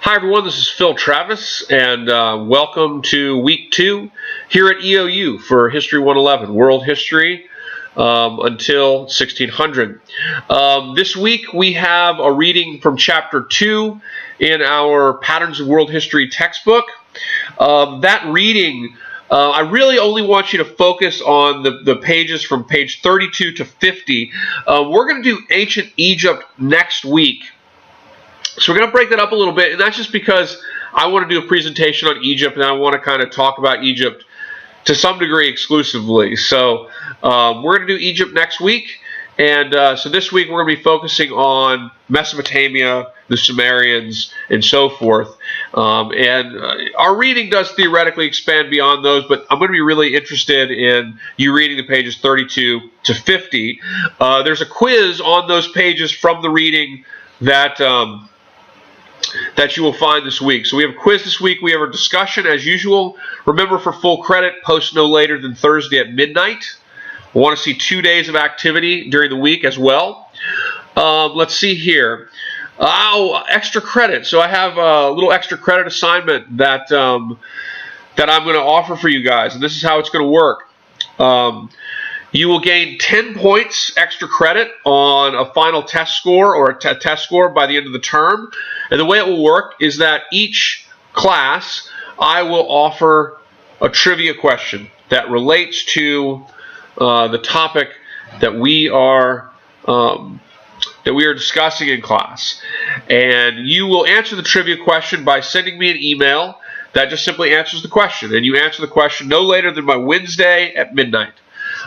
Hi everyone, this is Phil Travis, and welcome to week 2 here at EOU for History 111, World History until 1600. This week we have a reading from Chapter 2 in our Patterns of World History textbook. That reading, I really only want you to focus on the pages from page 32 to 50. We're going to do Ancient Egypt next week. So we're going to break that up a little bit, and that's just because I want to do a presentation on Egypt, and I want to kind of talk about Egypt to some degree exclusively. So we're going to do Egypt next week, and so this week we're going to be focusing on Mesopotamia, the Sumerians, and so forth. Our reading does theoretically expand beyond those, but I'm going to be really interested in you reading the pages 32 to 50. There's a quiz on those pages from the reading that you will find this week. So we have a quiz this week. We have a discussion as usual. Remember, for full credit, post no later than Thursday at midnight. We want to see 2 days of activity during the week as well. Let's see here. Extra credit. So I have a little extra credit assignment that I'm going to offer for you guys, and this is how it's going to work. You will gain 10 points extra credit on a final test score or a test score by the end of the term. And the way it will work is that each class I will offer a trivia question that relates to the topic that we are discussing in class. And you will answer the trivia question by sending me an email that just simply answers the question. And you answer the question no later than by Wednesday at midnight.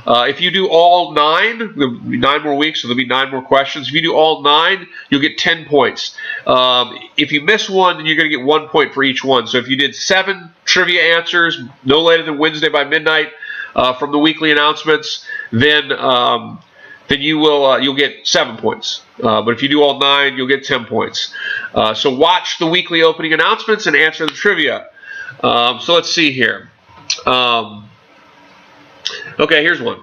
If you do all 9, there'll be 9 more weeks, so there'll be 9 more questions. If you do all 9, you'll get 10 points. If you miss one, then you're going to get 1 point for each one. So if you did 7 trivia answers no later than Wednesday by midnight from the weekly announcements, then you'll get 7 points. But if you do all 9, you'll get 10 points. So watch the weekly opening announcements and answer the trivia. So let's see here. Okay, here's one.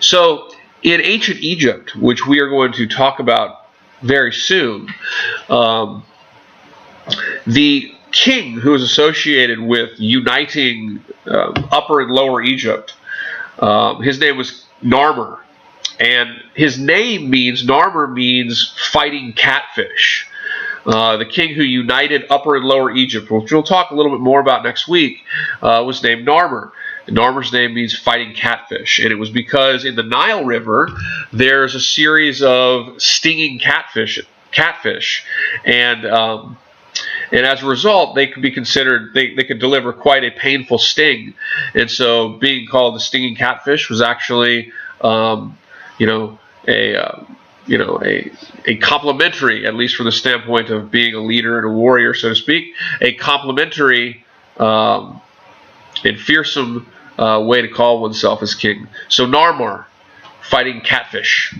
So in ancient Egypt, which we are going to talk about very soon, the king who is associated with uniting Upper and Lower Egypt, his name was Narmer. And his name Narmer means fighting catfish. The king who united Upper and Lower Egypt, which we'll talk a little bit more about next week, was named Narmer. Narmer's name means fighting catfish, and it was because in the Nile River there's a series of stinging catfish, and as a result they could be considered, they could deliver quite a painful sting, and so being called the stinging catfish was actually a complimentary, at least from the standpoint of being a leader and a warrior, so to speak, a complimentary and fearsome way to call oneself as king. So Narmer, fighting catfish.